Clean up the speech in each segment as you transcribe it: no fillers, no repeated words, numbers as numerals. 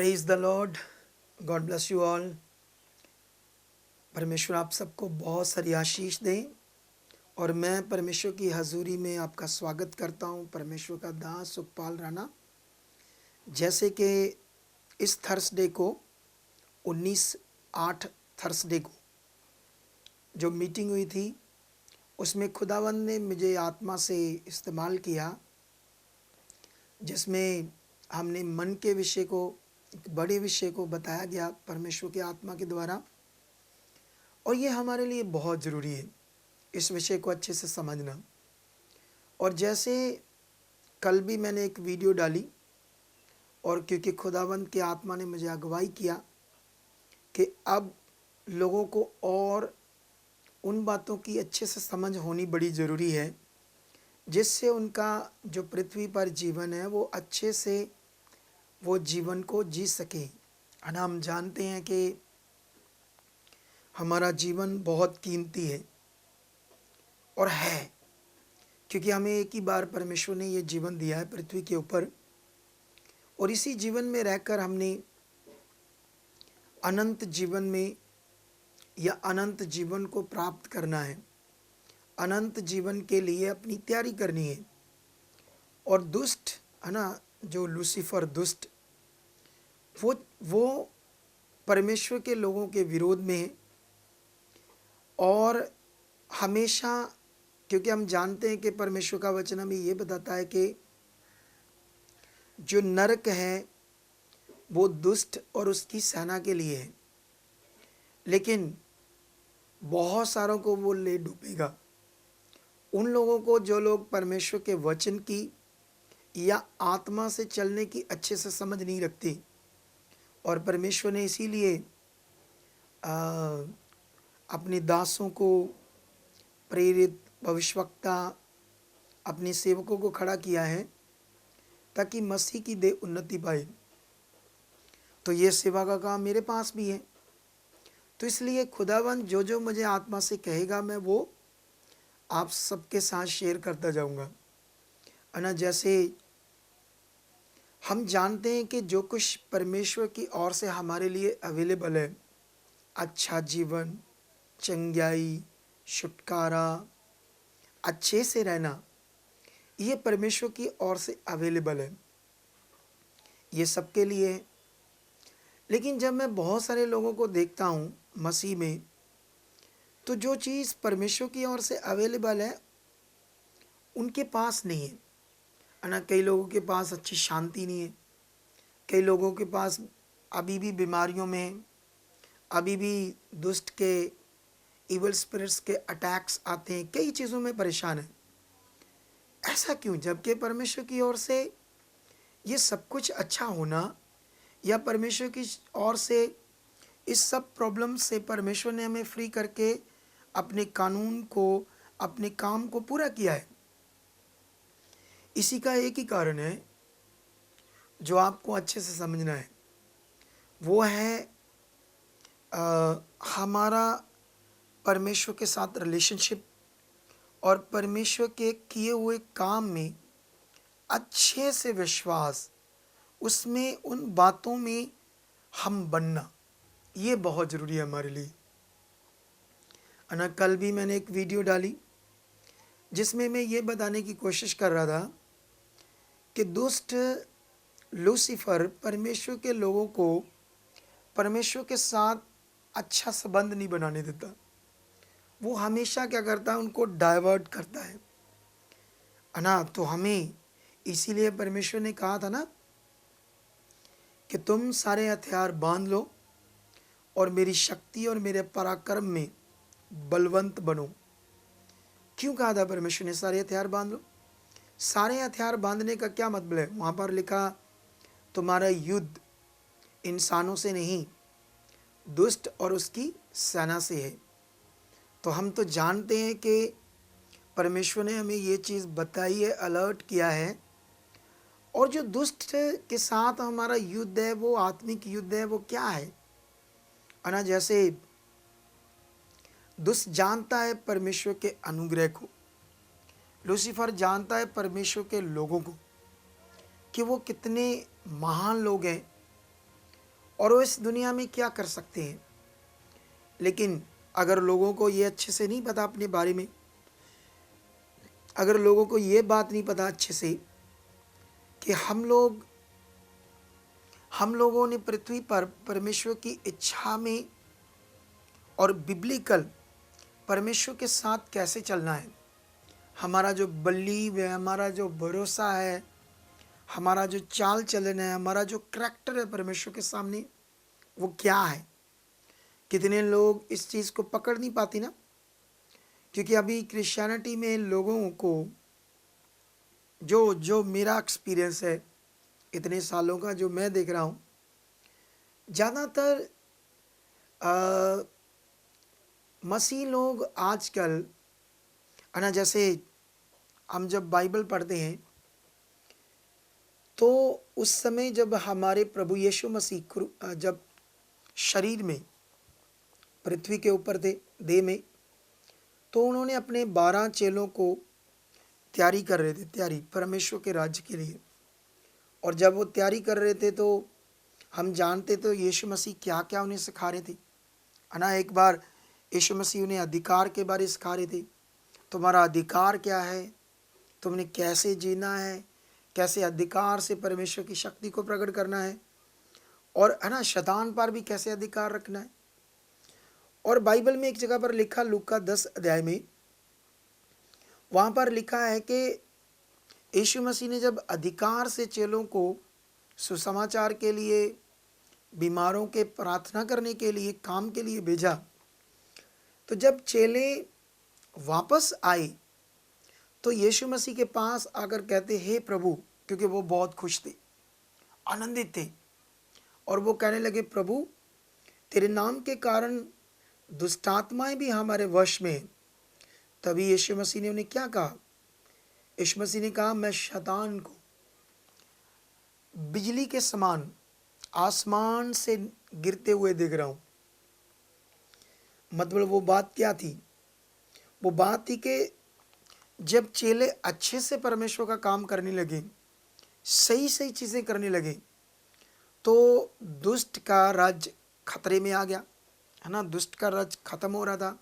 Praise the Lord. God bless you all. परमेश्वर आप सबको बहुत सारी आशीष दें और मैं परमेश्वर की हजूरी में आपका स्वागत करता हूं। परमेश्वर का दास सुखपाल राणा। जैसे कि इस थर्सडे को 19/8 थर्सडे को जो मीटिंग हुई थी उसमें खुदावंद ने मुझे आत्मा से इस्तेमाल किया, जिसमें हमने मन के विषय को, एक बड़े विषय को बताया गया परमेश्वर के आत्मा के द्वारा, और ये हमारे लिए बहुत ज़रूरी है इस विषय को अच्छे से समझना। और जैसे कल भी मैंने एक वीडियो डाली, और क्योंकि खुदावंद के आत्मा ने मुझे अगुवाई किया कि अब लोगों को और उन बातों की अच्छे से समझ होनी बड़ी ज़रूरी है जिससे उनका जो पृथ्वी पर जीवन है वो अच्छे से वो जीवन को जी सके। है ना, हम जानते हैं कि हमारा जीवन बहुत कीमती है और है, क्योंकि हमें एक ही बार परमेश्वर ने ये जीवन दिया है पृथ्वी के ऊपर, और इसी जीवन में रहकर हमने अनंत जीवन में या अनंत जीवन को प्राप्त करना है, अनंत जीवन के लिए अपनी तैयारी करनी है। और दुष्ट, है ना, जो लूसीफर दुष्ट, वो परमेश्वर के लोगों के विरोध में है। और हमेशा, क्योंकि हम जानते हैं कि परमेश्वर का वचन हमें ये बताता है कि जो नरक है वो दुष्ट और उसकी सेना के लिए है, लेकिन बहुत सारों को वो ले डूबेगा। उन लोगों को जो लोग परमेश्वर के वचन की या आत्मा से चलने की अच्छे से समझ नहीं रखते। और परमेश्वर ने इसीलिए अपने दासों को, प्रेरित, भविष्यवक्ता, अपने सेवकों को खड़ा किया है ताकि मसीह की देह उन्नति पाए। तो ये सेवा का काम मेरे पास भी है। तो इसलिए खुदावंद जो जो मुझे आत्मा से कहेगा मैं वो आप सबके साथ शेयर करता जाऊंगा। है ना, जैसे हम जानते हैं कि जो कुछ परमेश्वर की ओर से हमारे लिए अवेलेबल है, अच्छा जीवन, चंगाई, छुटकारा, अच्छे से रहना, ये परमेश्वर की ओर से अवेलेबल है, ये सबके लिए है। लेकिन जब मैं बहुत सारे लोगों को देखता हूँ मसीह में, तो जो चीज़ परमेश्वर की ओर से अवेलेबल है उनके पास नहीं है ना। कई लोगों के पास अच्छी शांति नहीं है, कई लोगों के पास अभी भी बीमारियों में, अभी भी दुष्ट के, इवल स्पिरिट्स के अटैक्स आते हैं, कई चीज़ों में परेशान है। ऐसा क्यों, जबकि परमेश्वर की ओर से ये सब कुछ अच्छा होना, या परमेश्वर की ओर से इस सब प्रॉब्लम से परमेश्वर ने हमें फ्री करके अपने कानून को, अपने काम को पूरा किया है। इसी का एक ही कारण है जो आपको अच्छे से समझना है, वो है हमारा परमेश्वर के साथ रिलेशनशिप और परमेश्वर के किए हुए काम में अच्छे से विश्वास, उसमें उन बातों में हम बनना, ये बहुत ज़रूरी है हमारे लिए। है ना, कल भी मैंने एक वीडियो डाली जिसमें मैं ये बताने की कोशिश कर रहा था कि दुष्ट लूसीफर परमेश्वर के लोगों को परमेश्वर के साथ अच्छा संबंध नहीं बनाने देता। वो हमेशा क्या करता है, उनको डाइवर्ट करता है ना। तो हमें इसीलिए परमेश्वर ने कहा था ना कि तुम सारे हथियार बांध लो और मेरी शक्ति और मेरे पराक्रम में बलवंत बनो। क्यों कहा था परमेश्वर ने सारे हथियार बांध लो? सारे हथियार बांधने का क्या मतलब है? वहाँ पर लिखा तुम्हारा युद्ध इंसानों से नहीं, दुष्ट और उसकी सेना से है। तो हम तो जानते हैं कि परमेश्वर ने हमें ये चीज़ बताई है, अलर्ट किया है। और जो दुष्ट के साथ हमारा युद्ध है, वो आत्मिक युद्ध है, वो क्या है ना, जैसे दुष्ट जानता है परमेश्वर के अनुग्रह को, लूसीफर जानता है परमेश्वर के लोगों को कि वो कितने महान लोग हैं, और वो इस दुनिया में क्या कर सकते हैं। लेकिन अगर लोगों को ये अच्छे से नहीं पता अपने बारे में, अगर लोगों को ये बात नहीं पता अच्छे से कि हम लोगों ने पृथ्वी पर परमेश्वर की इच्छा में और बिब्लिकल परमेश्वर के साथ कैसे चलना है, हमारा जो बिलीव है, हमारा जो भरोसा है, हमारा जो चाल चलन है, हमारा जो करैक्टर है परमेश्वर के सामने, वो क्या है। कितने लोग इस चीज़ को पकड़ नहीं पाती ना, क्योंकि अभी क्रिश्चियनिटी में लोगों को जो जो मेरा एक्सपीरियंस है इतने सालों का, जो मैं देख रहा हूँ, ज़्यादातर मसीह लोग आजकल है ना, जैसे हम जब बाइबल पढ़ते हैं तो उस समय जब हमारे प्रभु यीशु मसीह जब शरीर में पृथ्वी के ऊपर थे, देह में, तो उन्होंने अपने 12 चेलों को तैयारी कर रहे थे, तैयारी परमेश्वर के राज्य के लिए। और जब वो तैयारी कर रहे थे तो हम जानते तो यीशु मसीह क्या क्या उन्हें सिखा रहे थे, है ना। एक बार यीशु मसीह उन्हें अधिकार के बारे सिखा रहे थे, तुम्हारा अधिकार क्या है, तुमने कैसे जीना है, कैसे अधिकार से परमेश्वर की शक्ति को प्रकट करना है, और है ना शैतान पर भी कैसे अधिकार रखना है। और बाइबल में एक जगह पर लिखा, लूका 10 अध्याय में, वहाँ पर लिखा है कि यीशु मसीह ने जब अधिकार से चेलों को सुसमाचार के लिए, बीमारों के प्रार्थना करने के लिए, काम के लिए भेजा, तो जब चेले वापस आए तो यीशु मसीह के पास आकर कहते, हे प्रभु, क्योंकि वो बहुत खुश थे, आनंदित थे, और वो कहने लगे, प्रभु तेरे नाम के कारण दुष्टात्माएं भी हमारे वश में हैं। तभी यीशु मसीह ने उन्हें क्या कहा, यीशु मसीह ने कहा, मैं शैतान को बिजली के समान आसमान से गिरते हुए देख रहा हूँ। मतलब वो बात क्या थी, वो बात थी कि जब चेले अच्छे से परमेश्वर का काम करने लगे, सही सही चीज़ें करने लगे, तो दुष्ट का राज्य खतरे में आ गया, है ना। दुष्ट का राज्य खत्म हो रहा था,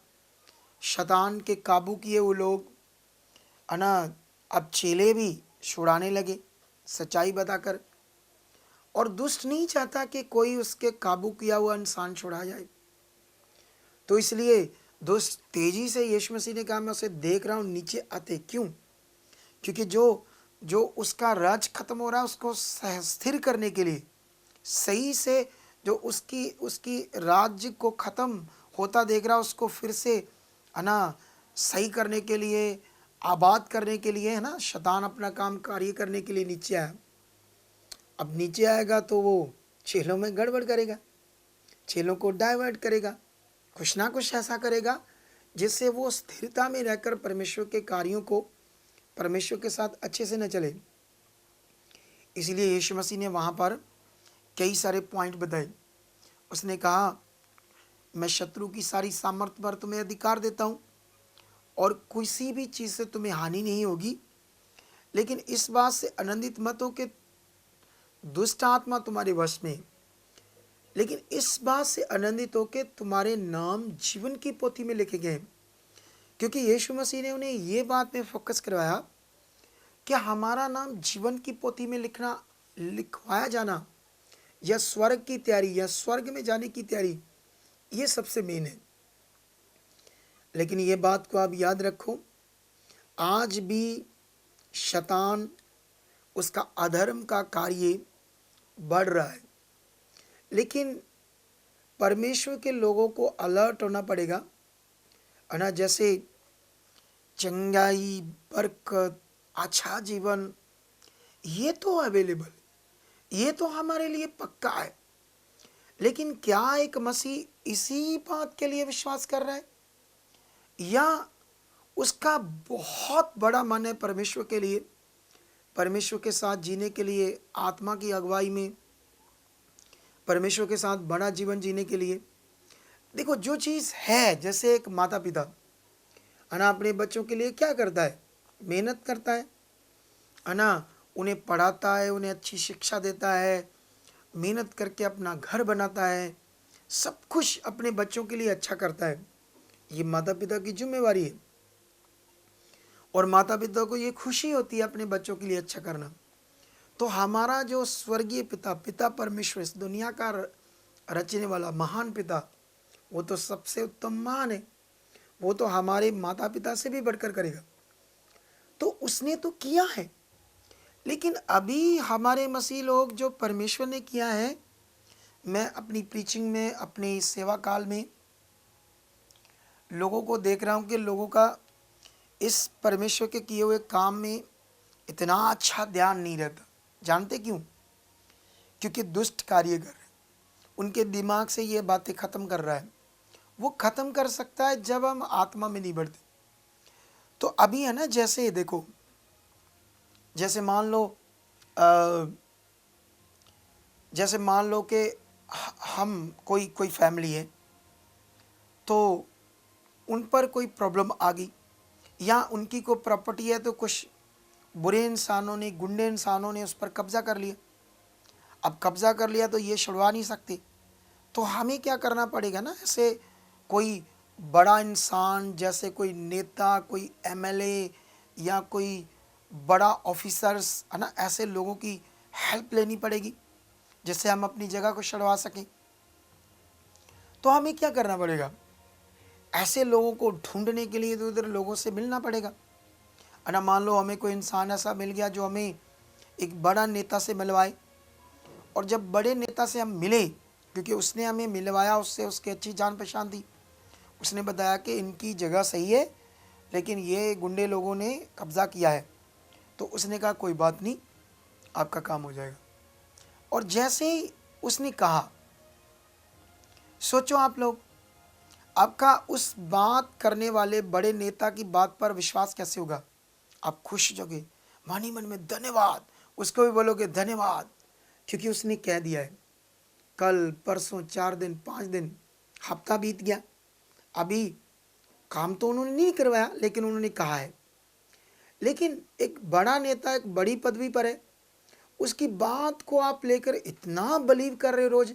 शैतान के काबू किए वो लोग, है ना, अब चेले भी छुड़ाने लगे सच्चाई बताकर। और दुष्ट नहीं चाहता कि कोई उसके काबू किया हुआ इंसान छुड़ा जाए, तो इसलिए दोस्त तेजी से यीशु मसीह ने कहा, मैं उसे देख रहा हूँ, नीचे आते क्यों, क्योंकि जो जो उसका राज खत्म हो रहा है उसको स्थिर करने के लिए, सही से जो उसकी उसकी राज्य को खत्म होता देख रहा है, उसको फिर से, है ना, सही करने के लिए, आबाद करने के लिए, है ना, शैतान अपना काम कार्य करने के लिए नीचे आया। अब नीचे आएगा तो वो चेलों में गड़बड़ करेगा, चेलों को डाइवर्ट करेगा, कुछ ना कुछ ऐसा करेगा जिससे वो स्थिरता में रहकर परमेश्वर के कार्यों को परमेश्वर के साथ अच्छे से न चले। इसलिए यीशु मसीह ने वहाँ पर कई सारे पॉइंट बताए। उसने कहा, मैं शत्रु की सारी सामर्थ्य पर तुम्हें अधिकार देता हूँ और किसी भी चीज़ से तुम्हें हानि नहीं होगी, लेकिन इस बात से आनंदित मत हो कि दुष्ट आत्मा तुम्हारे वश में, लेकिन इस बात से आनंदित हो कि तुम्हारे नाम जीवन की पोथी में लिखे गए। क्योंकि यीशु मसीह ने उन्हें ये बात में फोकस करवाया कि हमारा नाम जीवन की पोथी में लिखवाया जाना, या स्वर्ग की तैयारी, या स्वर्ग में जाने की तैयारी, ये सबसे मेन है। लेकिन ये बात को आप याद रखो, आज भी शैतान, उसका अधर्म का कार्य बढ़ रहा है, लेकिन परमेश्वर के लोगों को अलर्ट होना पड़ेगा, है ना। जैसे चंगाई, बरकत, अच्छा जीवन, ये तो अवेलेबल, ये तो हमारे लिए पक्का है, लेकिन क्या एक मसीह इसी बात के लिए विश्वास कर रहा है, या उसका बहुत बड़ा मन है परमेश्वर के लिए, परमेश्वर के साथ जीने के लिए, आत्मा की अगुवाई में परमेश्वर के साथ बड़ा जीवन जीने के लिए। देखो, जो चीज़ है, जैसे एक माता पिता, है ना, अपने बच्चों के लिए क्या करता है, मेहनत करता है ना, उन्हें पढ़ाता है, उन्हें अच्छी शिक्षा देता है, मेहनत करके अपना घर बनाता है, सब कुछ अपने बच्चों के लिए अच्छा करता है। ये माता पिता की जिम्मेवारी है और माता पिता को ये खुशी होती है अपने बच्चों के लिए अच्छा करना। तो हमारा जो स्वर्गीय पिता, पिता परमेश्वर, इस दुनिया का रचने वाला महान पिता, वो तो सबसे उत्तम महान है। वो तो हमारे माता पिता से भी बढ़कर करेगा। तो उसने तो किया है, लेकिन अभी हमारे मसीह लोग जो परमेश्वर ने किया है, मैं अपनी प्रीचिंग में, अपने इस सेवा काल में लोगों को देख रहा हूँ कि लोगों का इस परमेश्वर के किए हुए काम में इतना अच्छा ध्यान नहीं रहता। जानते क्यों? क्योंकि दुष्ट कारीगर है, उनके दिमाग से ये बातें ख़त्म कर रहा है। वो ख़त्म कर सकता है जब हम आत्मा में नहीं बढ़ते। तो अभी है ना, जैसे देखो, जैसे मान लो अ, जैसे मान लो कि हम कोई कोई फैमिली है, तो उन पर कोई प्रॉब्लम आ गई, या उनकी कोई प्रॉपर्टी है, तो कुछ बुरे इंसानों ने, गुंडे इंसानों ने उस पर कब्जा कर लिया। अब कब्जा कर लिया तो ये छुड़वा नहीं सकते। तो हमें क्या करना पड़ेगा ना, ऐसे कोई बड़ा इंसान, जैसे कोई नेता, कोई एमएलए या कोई बड़ा ऑफिसर्स है ना, ऐसे लोगों की हेल्प लेनी पड़ेगी जिससे हम अपनी जगह को छुड़वा सकें। तो हमें क्या करना पड़ेगा? ऐसे लोगों को ढूंढने के लिए तो इधर लोगों से मिलना पड़ेगा, है ना। मान लो हमें कोई इंसान ऐसा मिल गया जो हमें एक बड़ा नेता से मिलवाए, और जब बड़े नेता से हम मिले, क्योंकि उसने हमें मिलवाया, उससे उसकी अच्छी जान पहचान थी, उसने बताया कि इनकी जगह सही है लेकिन ये गुंडे लोगों ने कब्ज़ा किया है, तो उसने कहा कोई बात नहीं, आपका काम हो जाएगा। और जैसे ही उसने कहा, सोचो आप लोग, आपका उस बात करने वाले बड़े नेता की बात पर विश्वास कैसे होगा? आप खुश हो जाओगे, मन ही मन में धन्यवाद, उसको भी बोलोगे धन्यवाद, क्योंकि उसने कह दिया है। कल परसों 4 दिन, 5 दिन, हफ्ता बीत गया, अभी काम तो उन्होंने नहीं करवाया लेकिन उन्होंने कहा है। लेकिन एक बड़ा नेता एक बड़ी पदवी पर है, उसकी बात को आप लेकर इतना बिलीव कर रहे हो। रोज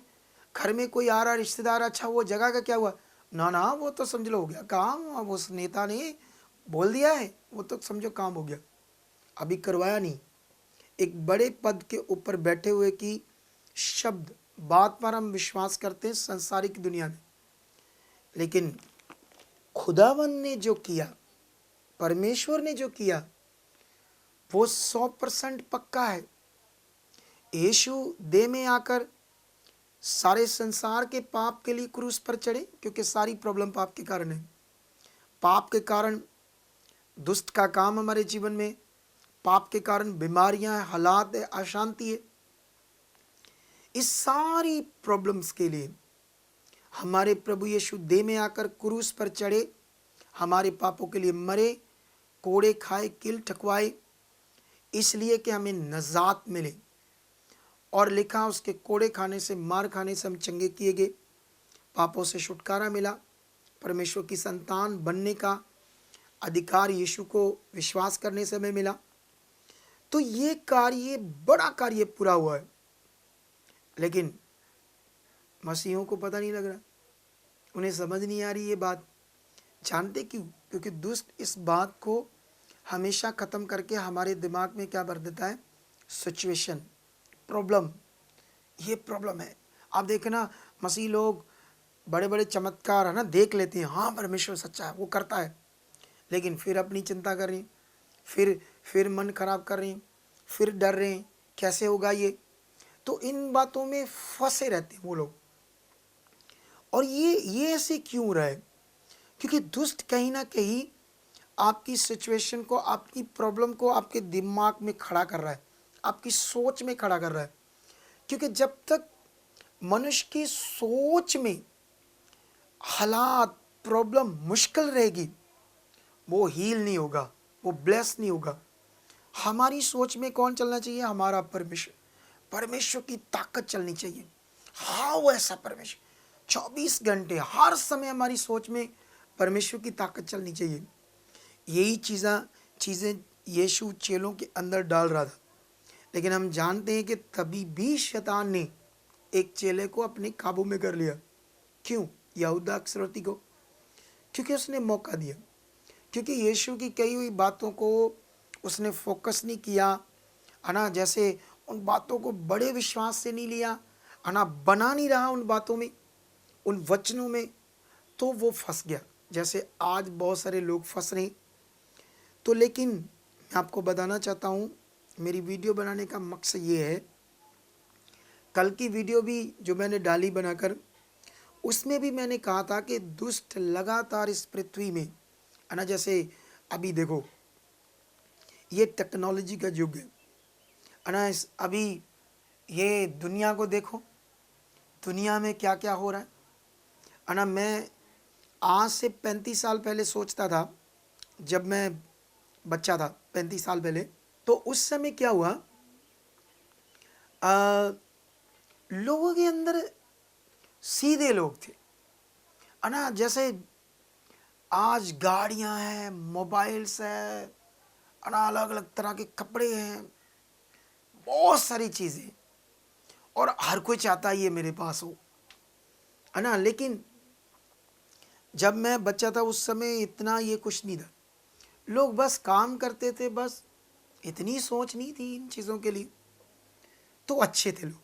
घर में कोई आ रहा रिश्तेदार, अच्छा वो जगह का क्या हुआ? ना ना, वो तो समझ लो हो गया काम, अब उस नेता ने बोल दिया है, वो तो समझो काम हो गया। अभी करवाया नहीं। एक बड़े पद के ऊपर बैठे हुए की शब्द, बात पर हम विश्वास करते हैं संसारिक दुनिया में, लेकिन खुदावन ने जो किया, परमेश्वर ने जो किया, वो 100% पक्का है। यीशु देह में आकर सारे संसार के पाप के लिए क्रूस पर चढ़े, क्योंकि सारी प्रॉब्लम पाप के कारण है। पाप के कारण दुष्ट का काम हमारे जीवन में, पाप के कारण बीमारियां, हालात है, अशांति है। इस सारी प्रॉब्लम्स के लिए हमारे प्रभु यीशु देह में आकर क्रूस पर चढ़े, हमारे पापों के लिए मरे, कोड़े खाए, कील ठकवाए, इसलिए कि हमें नजात मिले। और लिखा उसके कोड़े खाने से, मार खाने से हम चंगे किए गए, पापों से छुटकारा मिला, परमेश्वर की संतान बनने का अधिकार यीशु को विश्वास करने से हमें मिला। तो ये कार्य, बड़ा कार्य पूरा हुआ है, लेकिन मसीहों को पता नहीं लग रहा, उन्हें समझ नहीं आ रही ये बात। जानते क्यों? क्योंकि दुष्ट इस बात को हमेशा ख़त्म करके हमारे दिमाग में क्या भर देता है? Situation, problem. ये प्रॉब्लम है। आप देखना, मसीह लोग बड़े बड़े चमत्कार है ना देख लेते हैं, हाँ परमेश्वर सच्चा है, वो करता है, लेकिन फिर अपनी चिंता कर रहे हैं, फिर मन खराब कर रहे हैं, फिर डर रहे हैं कैसे होगा ये। तो इन बातों में फंसे रहते हैं वो लोग। और ये ऐसे क्यों हो रहा है? क्योंकि दुष्ट कहीं ना कहीं आपकी सिचुएशन को, आपकी प्रॉब्लम को आपके दिमाग में खड़ा कर रहा है, आपकी सोच में खड़ा कर रहा है। क्योंकि जब तक मनुष्य की सोच में हालात, प्रॉब्लम मुश्किल रहेगी, वो हील नहीं होगा, वो ब्लेस नहीं होगा। हमारी सोच में कौन चलना चाहिए? हमारा परमेश्वर, परमेश्वर की ताकत चलनी चाहिए। हाँ, वो ऐसा परमेश्वर 24 घंटे हर समय हमारी सोच में परमेश्वर की ताकत चलनी चाहिए। यही चीज़ें यीशु चेलों के अंदर डाल रहा था। लेकिन हम जानते हैं कि तभी भी शैतान ने एक चेले को अपने काबू में कर लिया। क्यों? यहूदा इस्करियोती को, क्योंकि उसने मौका दिया, क्योंकि यीशु की कही हुई बातों को उसने फोकस नहीं किया, है ना, जैसे उन बातों को बड़े विश्वास से नहीं लिया, है ना, बना नहीं रहा उन बातों में, उन वचनों में, तो वो फंस गया, जैसे आज बहुत सारे लोग फंस रहे हैं। तो लेकिन मैं आपको बताना चाहता हूँ, मेरी वीडियो बनाने का मकसद ये है, कल की वीडियो भी जो मैंने डाली बनाकर, उसमें भी मैंने कहा था कि दुष्ट लगातार इस पृथ्वी में, है ना, जैसे अभी देखो ये टेक्नोलॉजी का युग है ना, इस अभी ये दुनिया को देखो, दुनिया में क्या क्या हो रहा है ना। मैं आज से 35 साल पहले सोचता था, जब मैं बच्चा था 35 साल पहले, तो उस समय क्या हुआ, लोगों के अंदर सीधे लोग थे, है ना, जैसे आज गाड़ियां हैं, मोबाइल्स है ना, अलग अलग तरह के कपड़े हैं, बहुत सारी चीज़ें, और हर कोई चाहता है ये मेरे पास हो, है ना। लेकिन जब मैं बच्चा था उस समय इतना ये कुछ नहीं था, लोग बस काम करते थे, बस इतनी सोच नहीं थी इन चीज़ों के लिए, तो अच्छे थे लोग।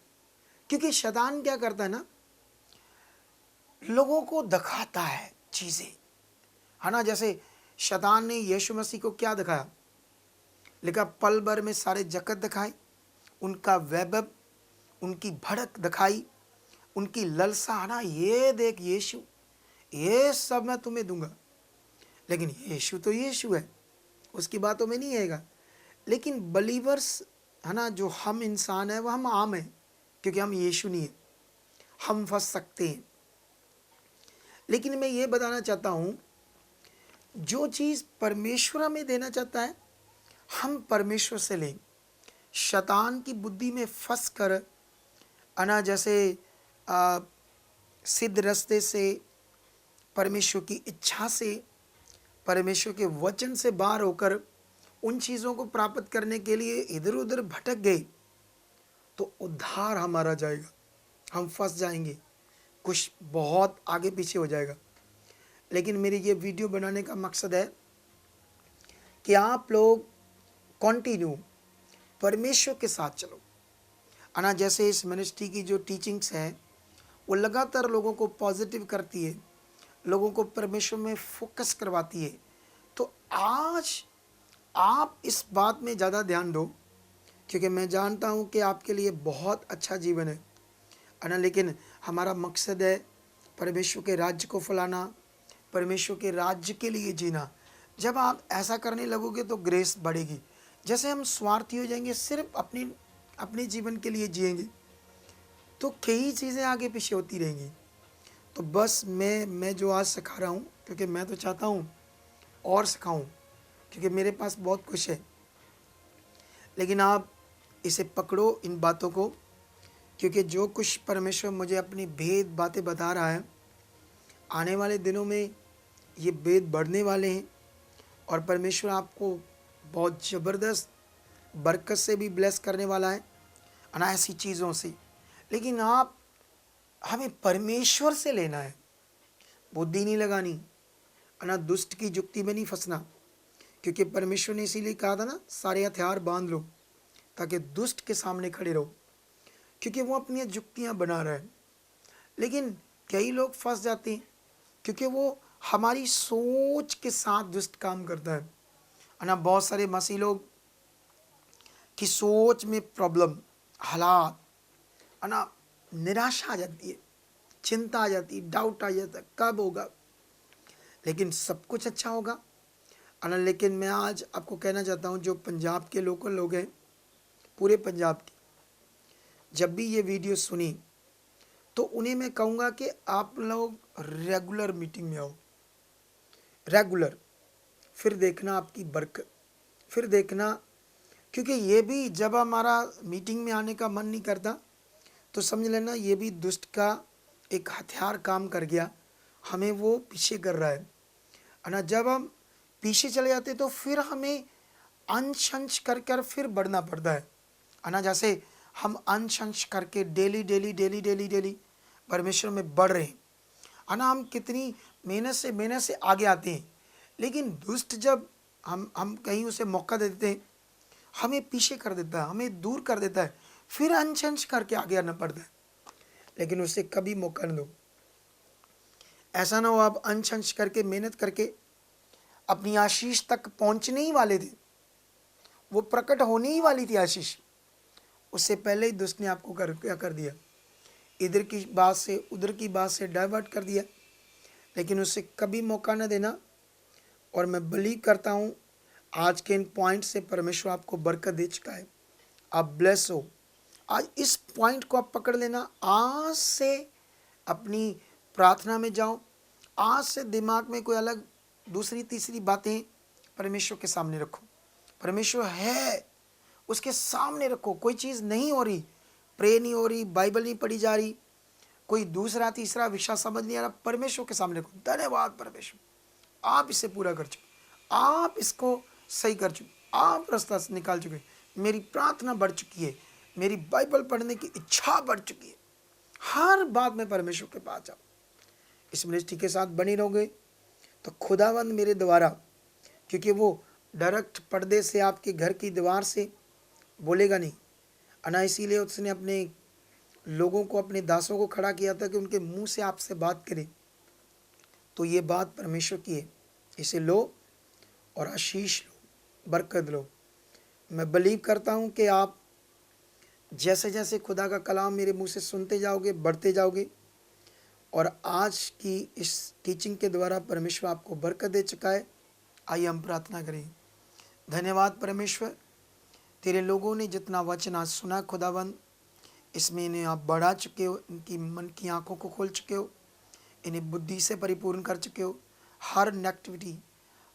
क्योंकि शैतान क्या करता है ना, लोगों को दिखाता है चीज़ें, है ना, जैसे शैतान ने यीशु मसीह को क्या दिखाया, लिखा पल भर में सारे जगत दिखाए, उनका वैभव, उनकी भड़क दिखाई, उनकी ललसा, है ना, ये देख यीशु, ये सब मैं तुम्हें दूंगा। लेकिन यीशु तो यीशु है, उसकी बातों में नहीं आएगा। लेकिन बलीवर्स, है ना, जो हम इंसान है वो हम आम हैं, क्योंकि हम यीशु नहीं है, हम फंस सकते हैं। लेकिन मैं ये बताना चाहता हूँ, जो चीज़ परमेश्वर हमें देना चाहता है हम परमेश्वर से लें। शैतान की बुद्धि में फंस कर, है ना, जैसे सिद्ध रास्ते से, परमेश्वर की इच्छा से, परमेश्वर के वचन से बाहर होकर उन चीज़ों को प्राप्त करने के लिए इधर उधर भटक गए, तो उद्धार हमारा जाएगा, हम फंस जाएंगे, कुछ बहुत आगे पीछे हो जाएगा। लेकिन मेरी ये वीडियो बनाने का मकसद है कि आप लोग कंटिन्यू परमेश्वर के साथ चलो, है ना। जैसे इस मिनिस्ट्री की जो टीचिंग्स हैं वो लगातार लोगों को पॉजिटिव करती है, लोगों को परमेश्वर में फोकस करवाती है। तो आज आप इस बात में ज़्यादा ध्यान दो, क्योंकि मैं जानता हूँ कि आपके लिए बहुत अच्छा जीवन है ना। लेकिन हमारा मकसद है परमेश्वर के राज्य को फैलाना, परमेश्वर के राज्य के लिए जीना। जब आप ऐसा करने लगोगे तो ग्रेस बढ़ेगी। जैसे हम स्वार्थी हो जाएंगे, सिर्फ अपने जीवन के लिए जिएंगे, तो कई चीज़ें आगे पीछे होती रहेंगी। तो बस मैं जो आज सिखा रहा हूँ, क्योंकि मैं तो चाहता हूँ और सिखाऊँ, क्योंकि मेरे पास बहुत कुछ है। लेकिन आप इसे पकड़ो, इन बातों को, क्योंकि जो कुछ परमेश्वर मुझे अपनी भेद बातें बता रहा है, आने वाले दिनों में ये भेद बढ़ने वाले हैं, और परमेश्वर आपको बहुत ज़बरदस्त बरकत से भी ब्लेस करने वाला है ना, ऐसी चीज़ों से। लेकिन आप हमें परमेश्वर से लेना है, बुद्धि नहीं लगानी, है ना, दुष्ट की जुक्ति में नहीं फंसना। क्योंकि परमेश्वर ने इसीलिए कहा था ना, सारे हथियार बांध लो ताकि दुष्ट के सामने खड़े रहो, क्योंकि वो अपनी जुक्तियाँ बना रहा है। लेकिन कई लोग फंस जाते हैं, क्योंकि वो हमारी सोच के साथ दुष्ट काम करता है ना। बहुत सारे मसीह लोग की सोच में प्रॉब्लम, हालात, है ना, निराशा आ जाती है, चिंता आ जाती है, डाउट आ जाता है कब होगा। लेकिन सब कुछ अच्छा होगा, है ना। लेकिन मैं आज आपको कहना चाहता हूँ, जो पंजाब के लोकल लोग हैं, पूरे पंजाब के, जब भी ये वीडियो सुनी तो उन्हें मैं कहूँगा कि आप लोग रेगुलर मीटिंग में आओ, रेगुलर, फिर देखना आपकी बरकत, फिर देखना। क्योंकि ये भी जब हमारा मीटिंग में आने का मन नहीं करता, तो समझ लेना ये भी दुष्ट का एक हथियार काम कर गया, हमें वो पीछे कर रहा है ना। जब हम पीछे चले जाते तो फिर हमें अंश अंश कर कर फिर बढ़ना पड़ता है ना। जैसे हम अंश अंश करके daily daily daily daily daily परमेश्वर में बढ़ रहे हैं, है ना। हम कितनी मेहनत से आगे आते हैं, लेकिन दुष्ट जब हम कहीं उसे मौका दे देते हैं, हमें पीछे कर देता है, हमें दूर कर देता है, फिर अंश अंश करके आगे आना पड़ता है। लेकिन उसे कभी मौका न दो। ऐसा ना हो आप अंश अंश करके मेहनत करके अपनी आशीष तक पहुंचने ही वाले थे, वो प्रकट होने ही वाली थी आशीष, उससे पहले ही दुष्ट ने आपको क्या कर दिया, इधर की बात से उधर की बात से डाइवर्ट कर दिया। लेकिन उसे कभी मौका न देना। और मैं बिलीव करता हूँ आज के इन पॉइंट से परमेश्वर आपको बरकत दे चुका है, आप ब्लेस हो। आज इस पॉइंट को आप पकड़ लेना, आज से अपनी प्रार्थना में जाओ, आज से दिमाग में कोई अलग दूसरी तीसरी बातें परमेश्वर के सामने रखो। परमेश्वर है, उसके सामने रखो। कोई चीज़ नहीं हो रही, प्रे नहीं हो रही, बाइबल नहीं पढ़ी जा रही, कोई दूसरा तीसरा विषय समझ नहीं आ रहा, परमेश्वर के सामने रखो। धन्यवाद परमेश्वर, आप इसे पूरा कर चुके, आप इसको सही कर चुके, आप रास्ता निकाल चुके, मेरी प्रार्थना बढ़ चुकी है, मेरी बाइबल पढ़ने की इच्छा बढ़ चुकी है। हर बात में परमेश्वर के पास जाओ। इस मिनिस्ट्री के साथ बनी रहोगे तो खुदावंद मेरे द्वारा, क्योंकि वो डायरेक्ट पर्दे से आपके घर की दीवार से बोलेगा नहीं, अना इसीलिए उसने अपने लोगों को, अपने दासों को खड़ा किया था कि उनके मुंह से आपसे बात करें। तो ये बात परमेश्वर की है, इसे लो और आशीष लो, बरकत लो। मैं बिलीव करता हूँ कि आप जैसे जैसे खुदा का कलाम मेरे मुंह से सुनते जाओगे, बढ़ते जाओगे, और आज की इस टीचिंग के द्वारा परमेश्वर आपको बरकत दे चुका है। आइए हम प्रार्थना करें। धन्यवाद परमेश्वर, तेरे लोगों ने जितना वचन आज सुना खुदावंद, इसमें इन्हें आप बढ़ा चुके हो, इनकी मन की आंखों को खोल चुके हो, इन्हें बुद्धि से परिपूर्ण कर चुके हो, हर नेगेटिविटी,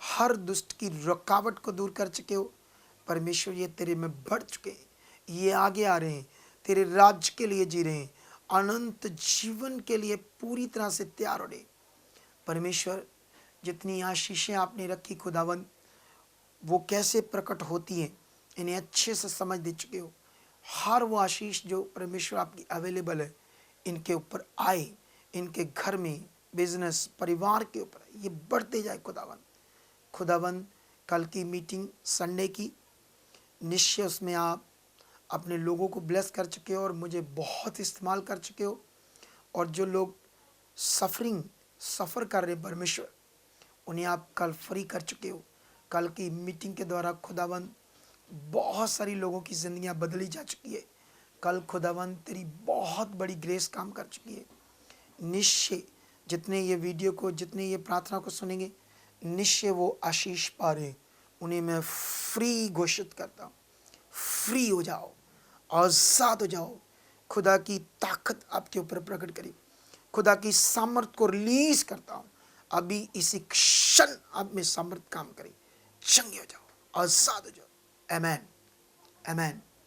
हर दुष्ट की रुकावट को दूर कर चुके हो। परमेश्वर ये तेरे में बढ़ चुके हैं, ये आगे आ रहे हैं, तेरे राज्य के लिए जी रहे हैं, अनंत जीवन के लिए पूरी तरह से तैयार हो रहे। परमेश्वर जितनी आशीषें आपने रखी खुदावंद, वो कैसे प्रकट होती हैं इन्हें अच्छे से समझ दे चुके हो। हर वो आशीष जो परमेश्वर आपकी अवेलेबल है, इनके ऊपर आए, इनके घर में, बिजनेस, परिवार के ऊपर ये बढ़ते जाए खुदावंद। खुदावंद कल की मीटिंग संडे की, निश्चय उसमें आप अपने लोगों को ब्लेस कर चुके हो और मुझे बहुत इस्तेमाल कर चुके हो। और जो लोग सफ़र कर रहे परमेश्वर, उन्हें आप कल फ्री कर चुके हो। कल की मीटिंग के द्वारा खुदावंद बहुत सारी लोगों की ज़िंदगियां बदली जा चुकी है। कल खुदावंद तेरी बहुत बड़ी ग्रेस काम कर चुकी है। निश्चय जितने ये वीडियो को, जितने ये प्रार्थना को सुनेंगे, निश्चय वो आशीष पा रहे, उन्हें मैं फ्री घोषित करता हूँ। फ्री हो जाओ, आज़ाद हो जाओ। खुदा की ताकत आपके ऊपर प्रकट करी, खुदा की सामर्थ को रिलीज करता हूँ। अभी इसी क्षण आप में सामर्थ काम करे, चंगे हो जाओ, आज़ाद हो जाओ। आमेन, आमेन।